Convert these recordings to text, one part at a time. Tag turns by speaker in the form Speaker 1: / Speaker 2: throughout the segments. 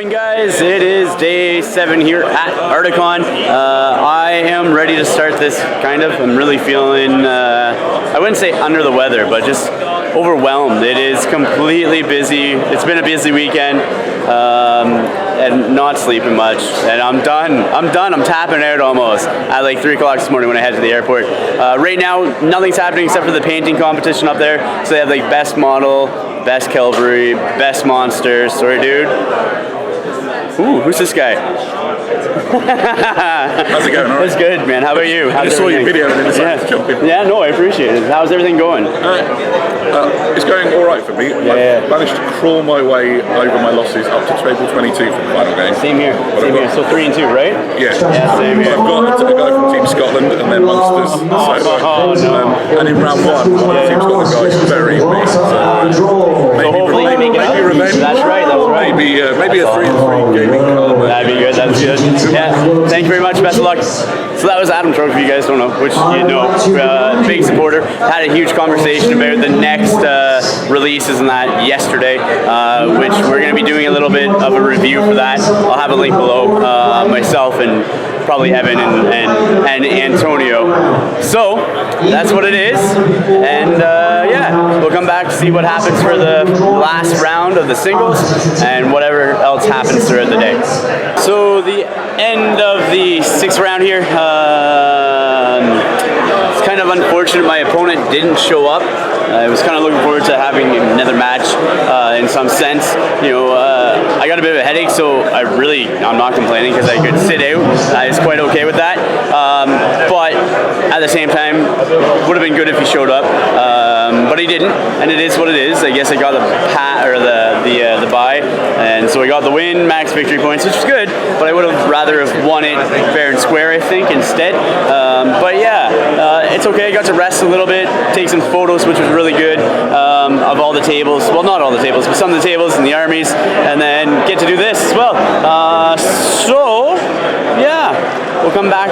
Speaker 1: Morning guys, it is day 7 here at Ardacon. I am ready to start this, kind of. I'm really feeling, I wouldn't say under the weather, but just overwhelmed. It is completely busy. It's been a busy weekend and not sleeping much. And I'm done. I'm tapping out almost at like 3 o'clock this morning when I head to the airport. Right now, nothing's happening except for the painting competition up there. So they have like best model, best cavalry, best monster. Sorry, dude. Ooh, who's this guy?
Speaker 2: How's it going? All right?
Speaker 1: It's good, man. How about you?
Speaker 2: I just saw your video and then decided to jump in.
Speaker 1: Yeah, no, I appreciate it. How's everything going?
Speaker 2: It's going all right for me. I've managed to crawl my way over my losses up to table 22 for the final game.
Speaker 1: Same here. Same here. So 3 and 2, right?
Speaker 2: Yeah.
Speaker 1: Same here.
Speaker 2: I've got a guy from Team Scotland and then Monsters. And in round 1, one of the Team Scotland guys buried me. So
Speaker 1: hopefully you make it up.
Speaker 2: Revenge.
Speaker 1: That's right. That's right.
Speaker 2: Maybe a 3-3 gaming card.
Speaker 1: That'd be good. That's good. Yeah. Thank you very much. Best of luck. So that was Adam Troke, if you guys don't know, which you know, big supporter. Had a huge conversation about the next releases and that yesterday, which we're going to be doing a little bit of a review for that. I'll have a link below, myself and probably Evan and Antonio. So that's what it is, and yeah, we'll come back to see what happens for the last round of the singles and whatever else happens throughout the day. So the end of the 6th round here. It's kind of unfortunate my opponent didn't show up. I was kind of looking forward to having another match in some sense. You know, I got a bit of a headache, so I'm not complaining because I could sit out. I was quite okay with that. But at the same time, would have been good if he showed up. But he didn't, and it is what it is. I guess I got the bye, and so I got the win, max victory points, which is good. But I would have rather have won it fair and square, I think, instead. But yeah, it's okay. I got to rest a little bit, take some photos, which was really good, of all the tables. Well, not all the tables, but some of the tables and the armies, and then get to do this as well. So yeah, we'll come back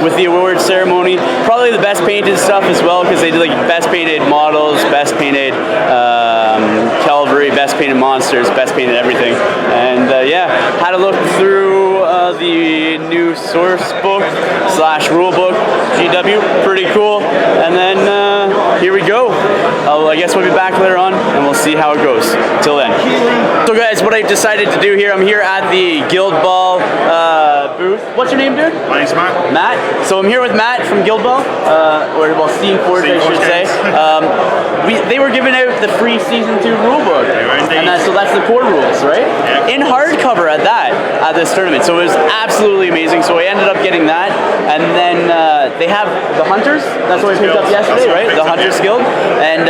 Speaker 1: with the award ceremony. Probably the best painted stuff as well, because they did like best painted models, best painted cavalry, best painted monsters, best painted everything. And yeah, had a look through the new source book / rule book, GW, pretty cool. And then here we go. I guess we'll be back later on and we'll see how it goes. Till then. So guys, what I decided to do here, I'm here at the Guild Ball booth. What's your name, dude?
Speaker 3: My name's Matt.
Speaker 1: Matt. So I'm here with Matt from Guild Ball, or well, Steam Forge, I should say. They were giving out the free Season 2 rulebook, and so that's the core rules, right?
Speaker 3: Yeah.
Speaker 1: In hardcover at this tournament. So it was absolutely amazing. So I ended up getting that, and then they have the Hunters. That's what we picked up yesterday, right? The Hunters Guild, and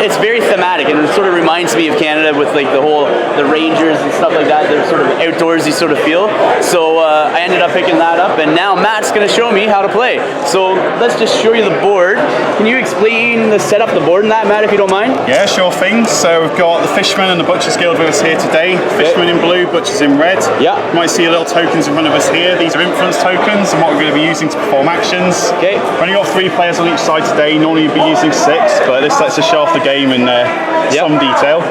Speaker 1: it's very thematic, and it sort of reminds me of Canada with like the Rangers and stuff like that. They're sort of outdoorsy sort of feel. So I ended up picking that up, and now Matt's going to show me how to play. So let's just show you the board. Can you explain the setup of the board and that, Matt, if you don't mind?
Speaker 3: Yeah, sure thing. So we've got the Fisherman and the Butchers Guild with us here today. Fisherman in blue, Butchers in red.
Speaker 1: Yeah.
Speaker 3: You might see little tokens in front of us here. These are influence tokens and what we're going to be using to perform actions.
Speaker 1: Okay.
Speaker 3: We've only got 3 players on each side today. Normally you'd be using 6, but this lets us show off the game in some detail.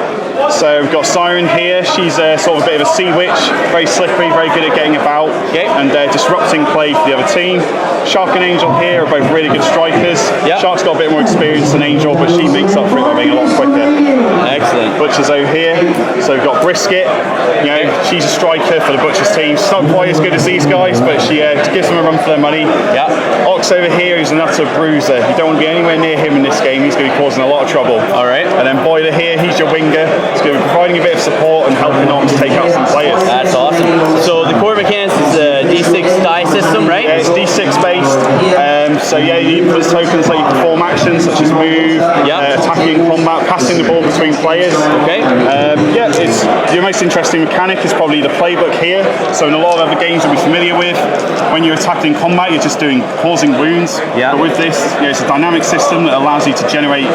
Speaker 3: So we've got Siren here. She's sort of a bit of a sea witch, very slippery, very good at getting about and disrupting play for the other team. Shark and Angel here are both really good strikers. Yep. Shark's got a bit more experience than Angel, but she makes up for it by being a lot quicker. Excellent. Butcher's over here. So we've got Brisket. You know, she's a striker for the Butcher's team. She's not quite as good as these guys, but she gives them a run for their money. Yep. Ox over here, who's an utter bruiser. You don't want to be anywhere near him in this game. He's going to be causing a lot of trouble. All right. And then Boiler here, he's your winger. He's going to be providing a bit of support and helping Ox take out some players.
Speaker 1: That's awesome. So the core mechanics is a D6 die system, right?
Speaker 3: Yeah, it's D6 based. So yeah, you input tokens that you perform actions such as move, attacking, combat, passing the ball between players. Okay. Yeah, it's your most interesting mechanic is probably the playbook here. So in a lot of other games you'll be familiar with, when you're attacking in combat, you're just causing wounds. Yeah. But with this, it's a dynamic system that allows you to generate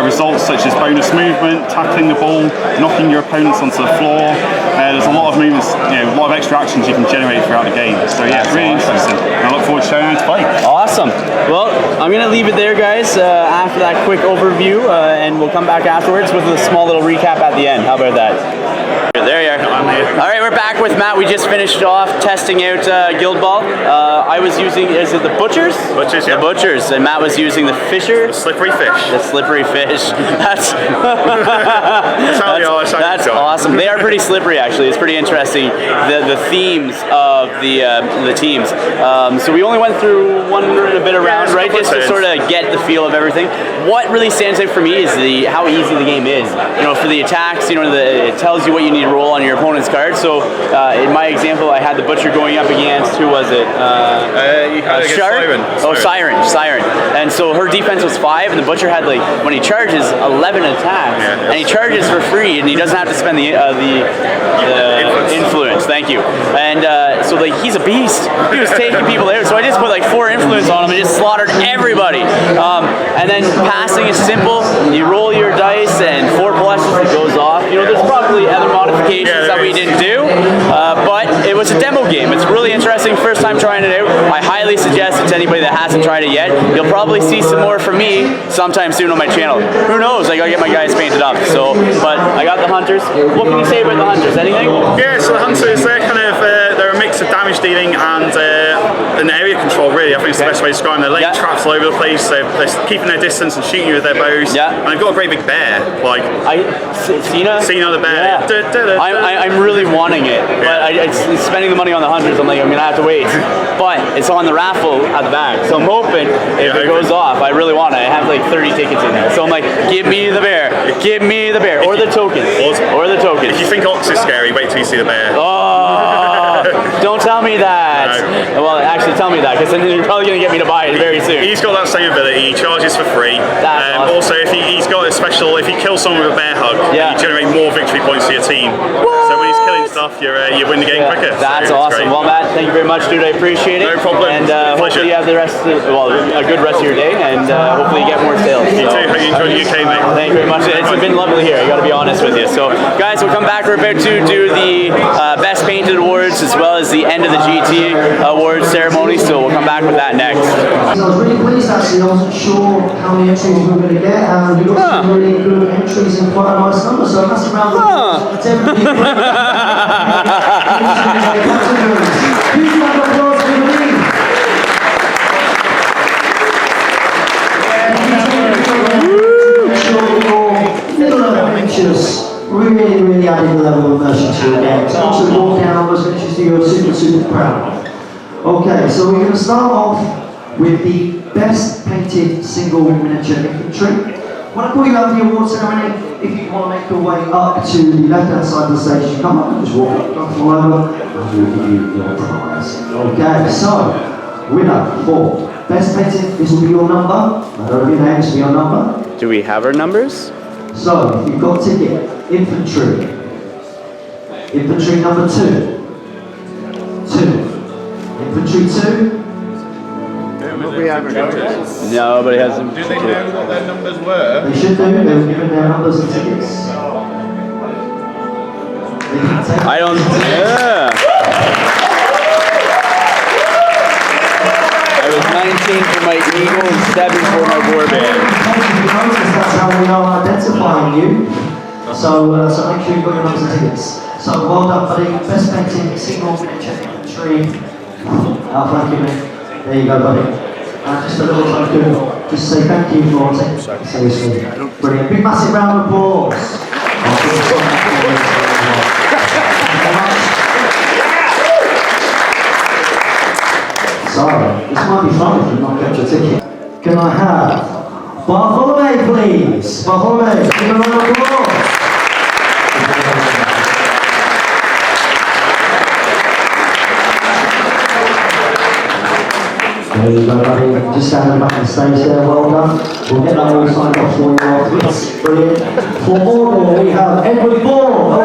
Speaker 3: results such as bonus movement, tackling the ball, knocking your opponents onto the floor. There's a lot of movements, a lot of extra actions you can generate throughout the game. So yeah, it's really interesting. And I look forward to showing you how to play.
Speaker 1: Awesome. Well, I'm going to leave it there, guys, after that quick overview, and we'll come back afterwards with a small little recap at the end. How about that? There you are.
Speaker 3: I'm here.
Speaker 1: All right, we're back with Matt. We just finished off testing out Guild Ball. I was using, is it the Butchers?
Speaker 2: Butchers, yeah.
Speaker 1: The Butchers, and Matt was using the Fisher.
Speaker 2: The slippery fish.
Speaker 1: The slippery fish. That's
Speaker 2: that's
Speaker 1: awesome. They are pretty slippery, actually. It's pretty interesting. The themes of the teams. So we only went through one and a bit of rounds, right? Just to sort of get the feel of everything. What really stands out for me is how easy the game is. You know, for the attacks, you know, it tells you what you need to roll on your opponent's card. So in my example, I had the Butcher going up against, who was it?
Speaker 2: You had
Speaker 1: Shark?
Speaker 2: Siren.
Speaker 1: Oh, Siren. And so her defense was 5, and the Butcher had, like, when he charges, 11 attacks. And he charges for free, and he doesn't have to spend the influence. Thank you. And so, like, he's a beast. He was taking people out. So I just put, like, 4 influence on him and just slaughtered everybody. And then passing is simple. You roll your dice, and 4 pluses, it goes off. You know, there's probably other modifications that we didn't do, but it was a demo game. It's really interesting. First time trying it out. I highly suggest it to anybody that hasn't tried it yet. You'll probably see some more from me sometime soon on my channel. Who knows? I gotta get my guys painted up. So, but I got the Hunters. What can you say about the Hunters? Anything?
Speaker 4: Yeah, so the Hunters, they're kind of they're a mix of damage dealing and an area control. Really, I think it's the best way to describe them. They're laying traps all over the place. They're keeping their distance and shooting you with their bows. And they've got a great big bear, like Cena the bear.
Speaker 1: Yeah. I'm really wanting it, but it's spending the money on the Hunters. I'm like, I'm gonna have to wait. But it's on the raffle at the back, so I'm hoping if it goes off, I really want it. I have like 30 tickets in there, so I'm like, give me the bear, or the tokens, or the tokens.
Speaker 4: If you think Ox is scary, wait till you see the bear.
Speaker 1: Oh, don't tell me that. No. Well, actually, tell me that, because then you're probably gonna get me to buy it very soon.
Speaker 4: He's got that same ability. He charges for free.
Speaker 1: Awesome.
Speaker 4: Also, he's got a special. If you kill someone with a bear hug, you generate more victory points to your team. So when he's killing stuff, you win the game quicker.
Speaker 1: That's awesome. Well, Matt, thank you very much, dude. I appreciate it.
Speaker 4: No problem.
Speaker 1: And hopefully you have a good rest of your day, and hopefully you get more sales.
Speaker 4: You too. Hope you enjoy the UK, mate.
Speaker 1: Thank you very much. It's been lovely here. I got to be honest with you. So, guys, we'll come back. We're about to do the Best Painted Awards as well as the end of the GT Awards ceremony. So we'll come back with that next.
Speaker 5: So I was really pleased actually. I wasn't sure how many entries we were going to get, and we got some really good entries in quite a nice number. So that's around the huge round of applause for me. Really adding the level of immersion to your game. So once we walk down those miniatures that you're super proud of. Okay, so we're going to start off with the best painted single miniature infantry. When I call you out the award ceremony, if you want to make your way up to the left-hand side of the stage, you come up and just walk up, come over, and we'll give you your prize. Okay, so winner for best painted, this will be your number. I don't know your name, this will be your number.
Speaker 1: Do we have our numbers?
Speaker 5: So, if you've got a ticket, infantry number 2, infantry 2.
Speaker 3: We have our numbers.
Speaker 1: Nobody has them.
Speaker 2: Do they know what their numbers were?
Speaker 5: They should do, they were given their numbers and tickets. They can take
Speaker 1: I don't. I was 19 for my Eagle and 7 for my Warband.
Speaker 5: That's how we are identifying you. So make sure you've got your numbers and tickets. So well done, buddy. Best painted single miniature infantry. Thank you, mate. There you go, buddy. Just a little token, just say thank you for taking it seriously. Brilliant. Big massive round of applause. Sorry, this might be fun if you not get your ticket. Can I have Bartholomew, please? Bartholomew, give him a round of applause. There you go, buddy. Just standing back on stage there, well done. We'll get that all signed off for you afterwards. Brilliant. For Mordor, we have Edward Ball.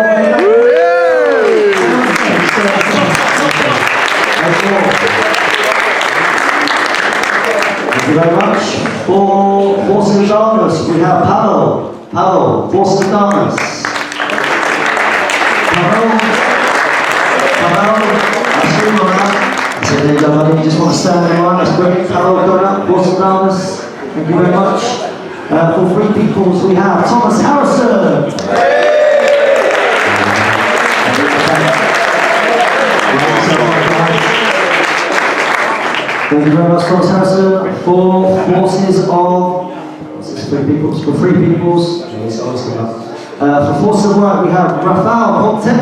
Speaker 5: Thank you very much. For Forces of Darkness, we have Pavel, Forces of Darkness. So there you go, buddy. You just want to stand in line. That's great. Pavel going up, Forces of Darkness. Thank you very much. For Free Peoples, we have Thomas Harrison. Thank you very much, Thomas Harrison, for forces of. What's this? Three peoples? For three peoples. For forces of work, we have Blackfyre Productions.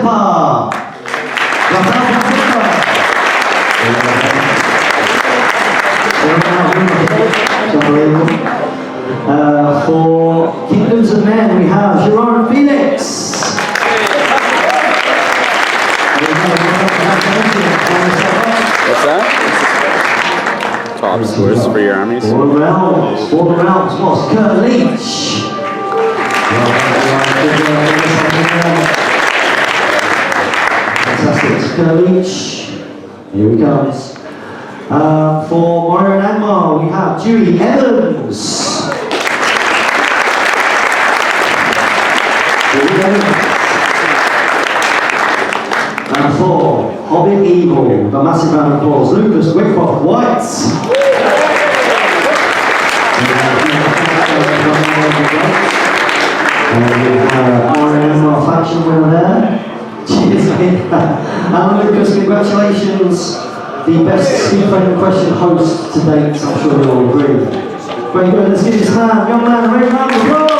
Speaker 5: For Kingdoms of Men, we have Gerard Phoenix.
Speaker 1: What's that? Top scores for your armies.
Speaker 5: For the rounds was Kurt Leach. Fantastic. Kurt Leach. Here he comes. For Mario and Angmar, we have Dewey Evans. And for Hobbit Eagle, a massive round of applause, Lucas Whitcroft White. And we have our faction winner there. Cheers, and Lucas, congratulations. The best Speed Friend Question host to date, I'm sure you'll agree. Very good, let's give this man, young man, a very round of applause.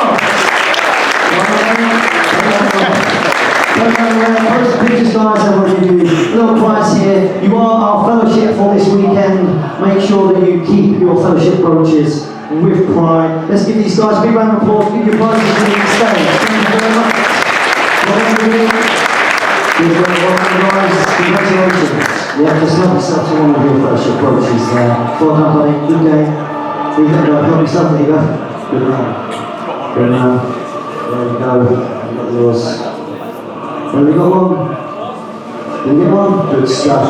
Speaker 5: Post pictures, guys, and we'll give you a little prize here. You are our fellowship for this weekend. Make sure that you keep your fellowship brooches with pride. Let's give these guys a big round of applause. Give your prizes to the stage. Thank you very much. Guys, congratulations. Yeah, just help yourself to one of your fellowship brooches there. Well done, buddy. Good game. Help yourself, there you go. Good man. Good man. There we go. You've got yours. There we got one. Did we get one? Good stuff.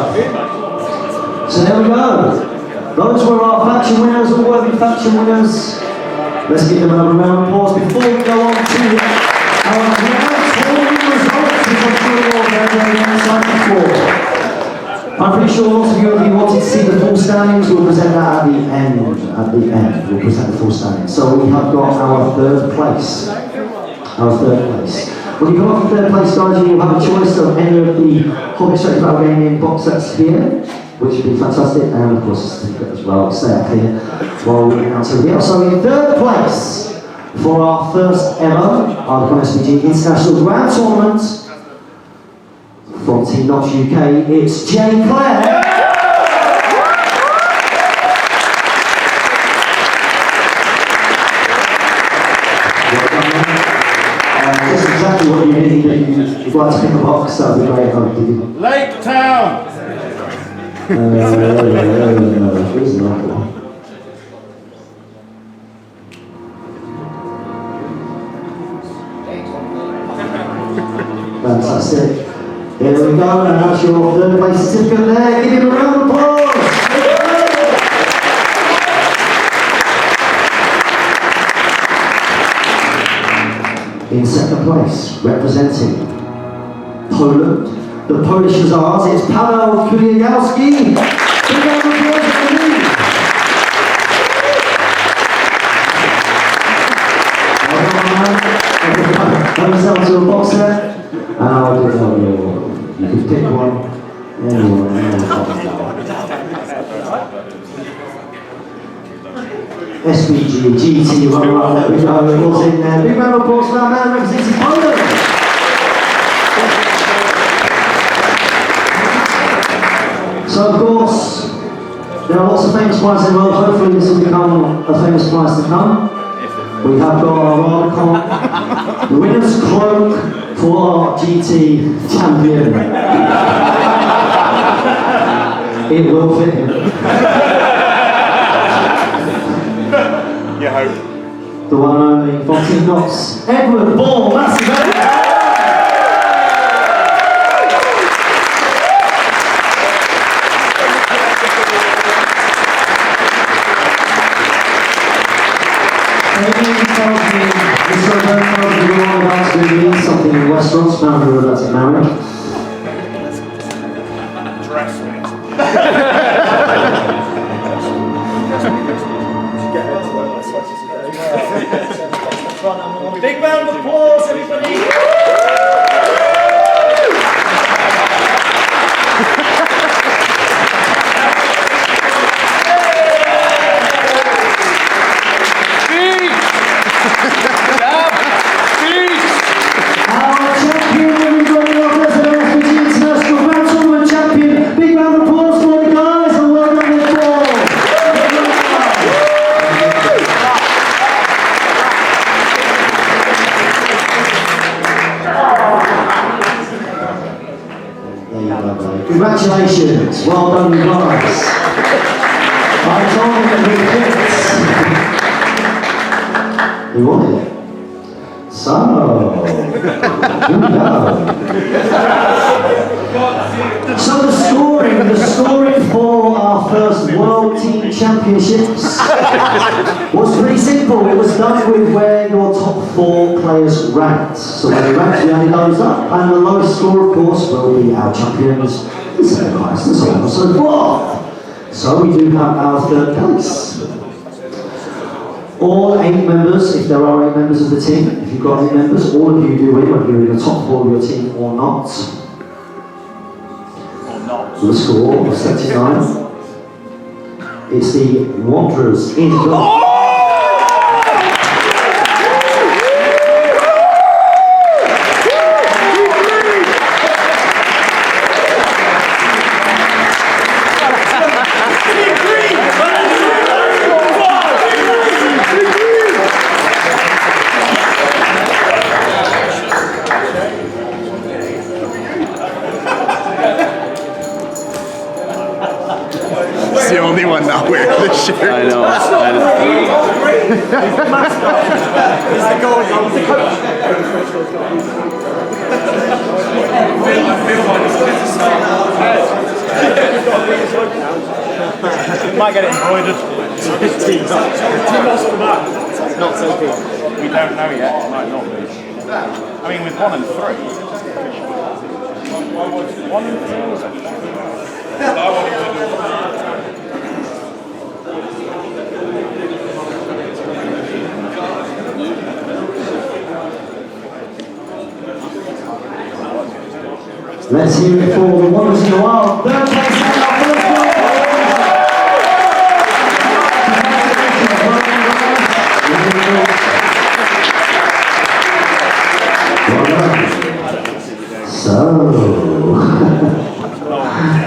Speaker 5: So there we go. Those were our faction winners, all worthy faction winners. Let's give them another round of applause before we go on to our results, which I'm sure you're all very, very excited for. I'm pretty sure lots of you wanted to see the full standings. We'll present that at the end. We'll present the full standings. So we have got our third place. When you come off the third place, guys, you'll have a choice of any of the Hobbit Straight Battle Gaming box sets here, which would be fantastic, and of course a certificate as well. Stay up here while we announce everything else. So in third place for our first ever Ardacon SPG International Grand Tournament from Team Notch UK, it's Jay Clare. That's exactly what you need. You'd like to pick a box, that would be great.
Speaker 6: Lake Town!
Speaker 5: Fantastic. Here we go, and that's your third place certificate there. Give him a round of applause. In second place, representing Poland, the Polish Hussars, it's Paweł Kuliagowski. Big round of applause for him. Have yourself to a box there, and I'll do that. You can pick one. SPG, GT, right, there we go, it was in there. Big round of applause for that man representing Poland. So of course, there are lots of famous prizes in the world. Hopefully this will become a famous prize to come. We have got our Ardacon, the winner's cloak for our GT champion. It will fit him. The one and only from Team Knox, Edward Ball, massive Edward. Something in restaurants, found we were about to marry.
Speaker 6: Dress me. Big round of applause, everybody!
Speaker 5: Congratulations. Well done, you guys. I told you that we won it. So, here we go. So the scoring for our first World Team Championships was pretty simple. It was done with where your top 4 players ranked. So when they ranked, we added those up. And the lowest score, of course, will be our champions, the second highest, and so on and so forth. So we do have our third place. All 8 members, if there are 8 members of the team, if you've got 8 members, all of you do win, whether you're in the top 4 of your team or not. The score was 79. It's the Wanderers in the...
Speaker 3: The only one not wearing the shirt.
Speaker 1: I know.
Speaker 6: Might get it embroidered. Not so good. We don't know yet. It might not be. I mean, with 1 and 3. 1 and 3 was it?
Speaker 5: Let's hear it for the Wonders in the Wild. Third place and our first So,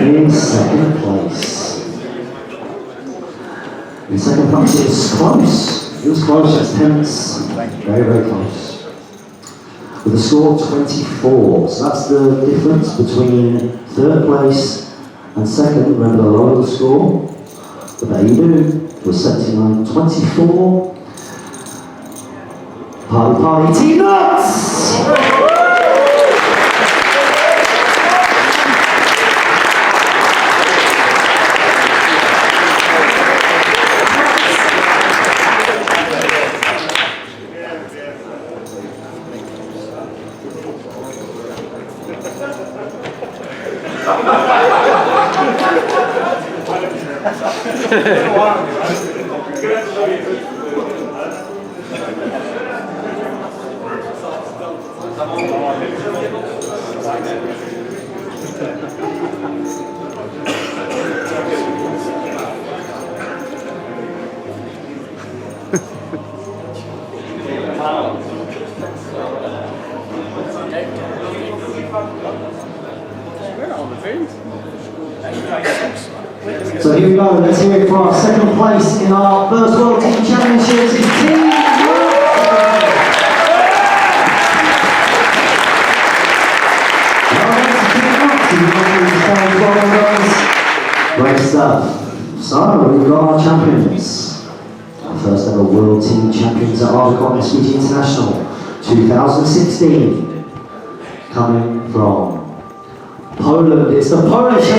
Speaker 5: in second place. In second place, it's close. It was close, just tenths. Very, very close. With a score of 24. So that's the difference between third place and second. Remember, the lower the score, the better you do. It was 79-24. Party, party, Team Nuts! So here we go, let's hear it for our second place in our first World Team Championships. It's Team Great stuff. So we've got our champions. Our first ever World Team Champions at Ardacon Sweden International 2016. Coming from Poland, it's the Polish.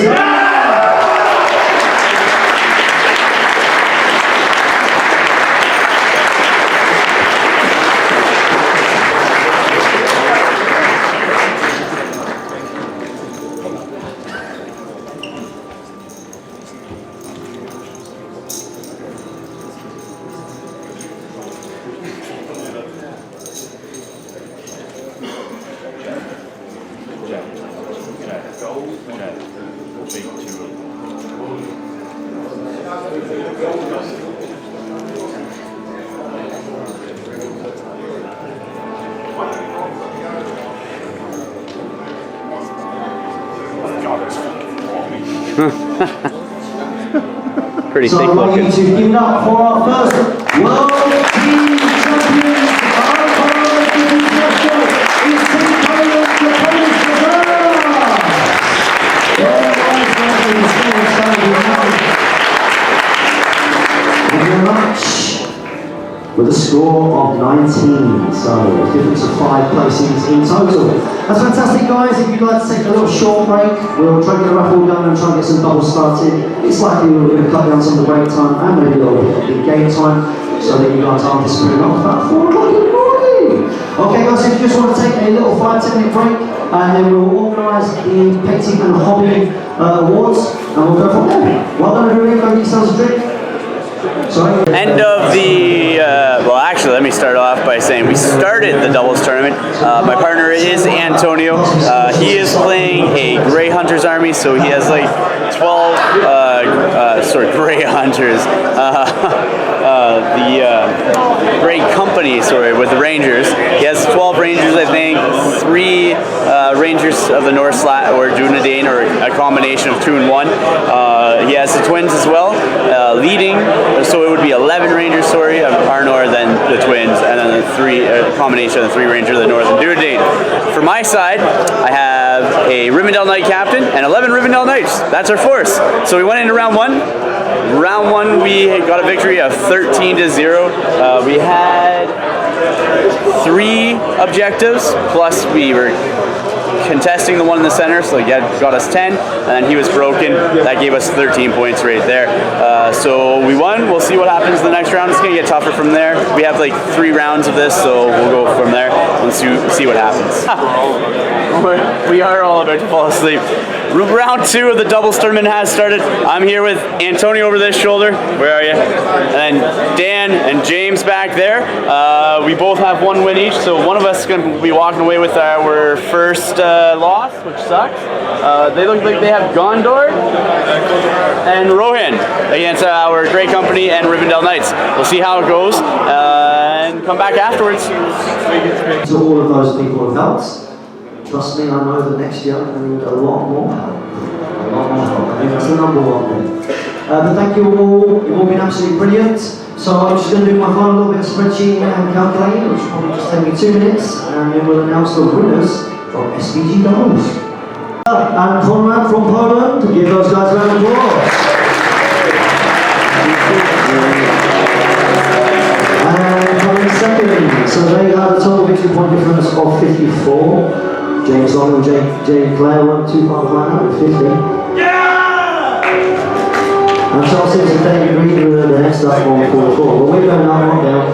Speaker 1: Pretty
Speaker 5: So
Speaker 1: thick
Speaker 5: I want you
Speaker 1: looking.
Speaker 5: to give it up for our first World Team Champions. It's Team Poland, the Polish Reserve. of 19. So a difference of 5 placings in total. That's fantastic, guys. If you'd like to take a little short break, we'll try to get a raffle going and try and get some doubles started. It's likely we're going to cut down some of the break time and maybe a little bit of game time so that you guys aren't disappearing off about 4 o'clock in the morning. Okay, guys, if you just want to take a little 5-10 minute break, and then we'll organise the painting and hobby awards, and we'll go from there. Well done, everybody. Go get yourselves a drink. Sorry.
Speaker 1: End of the, well actually let me start off by saying we started the doubles tournament. My partner is Antonio. He is playing a Grey Hunters army, so he has like 12, Grey Hunters. The Grey Company, with the Rangers. He has 12 Rangers, I think, 3 Rangers of the North or Dunedain, or a combination of 2 and 1. He has the twins as well, leading, so it would be 11 Rangers, of Arnor, then the twins, and then the 3 combination of the 3 Rangers of the North and Dunedain. For my side, I have a Rivendell Knight captain and 11 Rivendell Knights. That's our force. So we went into round 1. Round 1, we got a victory of 13-0. We had 3 objectives, plus we were contesting the one in the center, so he got us 10, and then he was broken. That gave us 13 points right there. So we won. We'll see what happens in the next round. It's going to get tougher from there. We have like 3 rounds of this, so we'll go from there and see what happens. We are all about to fall asleep. Round 2 of the doubles tournament has started. I'm here with Antonio over this shoulder. Where are you? And then Dan and James back there. We both have 1 win each, so one of us is going to be walking away with our first loss, which sucks. They look like they have Gondor and Rohan against our Grey Company and Rivendell Knights. We'll see how it goes and come back afterwards.
Speaker 5: To all of those people who've helped. Trust me, I know that next year I'm going to need a lot more help. A lot more help. I think that's the number 1 thing. But thank you all. You've all been absolutely brilliant. So I'm just going to do my final little bit of spreadsheet and calculating, which will probably just take me 2 minutes, and then we'll announce the winners from SVG Doubles. And Conrad from Poland, to give those guys a round of applause. And coming second, so they have a total victory point difference of 54. James Long and Jay Clare weren't too far behind that with 50. Yeah! And Charles Simpson, David Reed were the next up on 44. But we're going up, not down.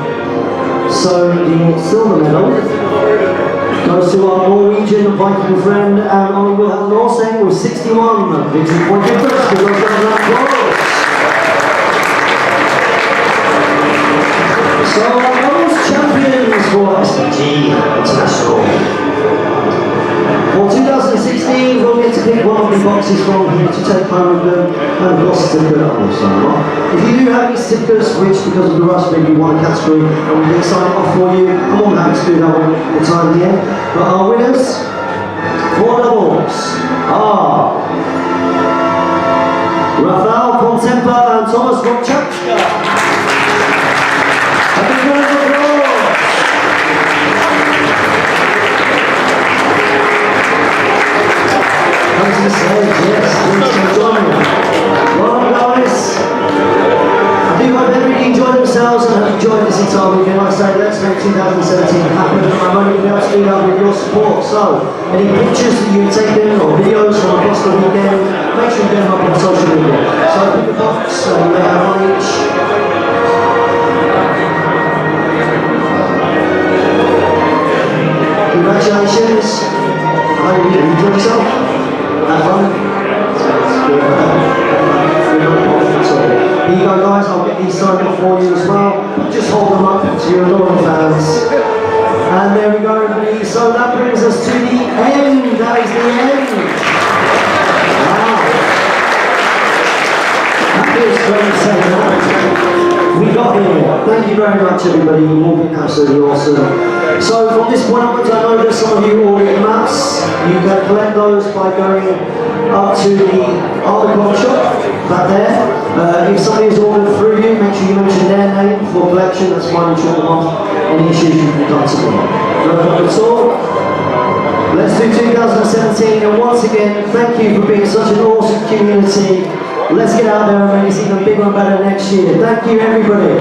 Speaker 5: So the silver medal goes to our Norwegian Viking friend, and Ollie Wilhelm Norseng with 61 victory point difference. Give those guys an applause. So our most champions for SVG International. For 2016, we'll get to pick one of the boxes from here to take home with them, and of course a certificate also. If you do have any certificates which, because of the rush, maybe you want a category, and we can sign it off for you, I'm more than happy to do that one at the time here. But our winners for doubles are Rafael from Tempa and Thomas from Chapka. A big round of applause. Come to the stage, yes, please come join me. Well done, guys. I do hope everybody enjoyed themselves and have enjoyed this entire weekend. Like I say, let's make 2017 happen, and I'm only going to be able to do that with your support. So, any pictures that you've taken or videos from across the weekend, make sure you get them up on social media. So, pick a box, you may have one each. Congratulations. I hope you enjoyed yourself. Have fun. Here you go, guys. I'll get these signed off for you as well. Just hold them up to your adoring fans. And there we go, everybody. So that brings us to the end. That is the end. Wow. That feels great to say that. We got here. Thank you very much, everybody. You've all been absolutely awesome. So from this point onwards, I know that some of you ordered maps. You can collect those by going up to the Ardacon shop back there. If somebody has ordered through you, make sure you mention their name for collection. That's fine, you them off. Any issues you can come to me. No problem at all. Let's do 2017, and once again, thank you for being such an awesome community. Let's get out there and make this even bigger and better next year. Thank you, everybody.